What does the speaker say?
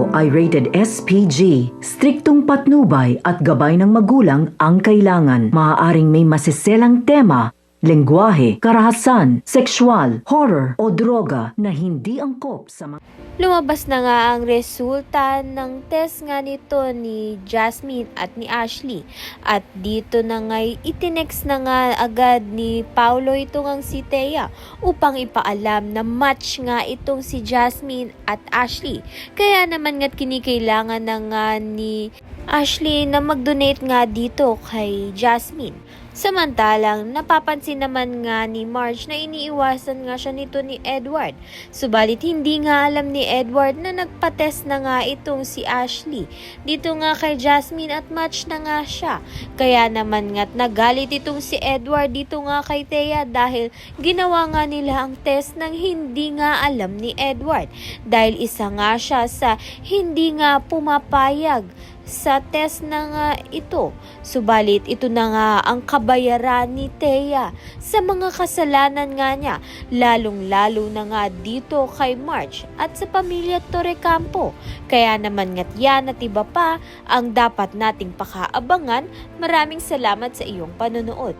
ito ay rated SPG. Striktong patnubay at gabay ng magulang ang kailangan. Maaaring may masiselang tema, lengguwahe, karahasan, sexual, horror o droga na hindi angkop sa mga... Lumabas na nga ang resulta ng test nga nito ni Jasmine at ni Ashley. At dito na nga itinext na nga agad ni Paulo itong si Thea upang ipaalam na match nga itong si Jasmine at Ashley. Kaya naman nga't kinikailangan na nga ni Ashley na mag-donate nga dito kay Jasmine. Samantalang napapansin naman nga ni Marge na iniiwasan nga siya nito ni Edward. Subalit hindi nga alam ni Edward na nagpa-test na nga itong si Ashley. Dito nga kay Jasmine at match na nga siya. Kaya naman nga't nagalit itong si Edward dito nga kay Thea dahil ginawa nga nila ang test ng hindi nga alam ni Edward. Dahil isa nga siya sa hindi nga pumapayag sa test na nga ito. Subalit ito na nga ang kabayaran ni Thea sa mga kasalanan nga niya, lalong-lalo na nga dito kay Marge at sa pamilya Torrecampo. Kaya naman nga't yan at iba pa ang dapat nating pakaabangan. Maraming salamat sa iyong panonood.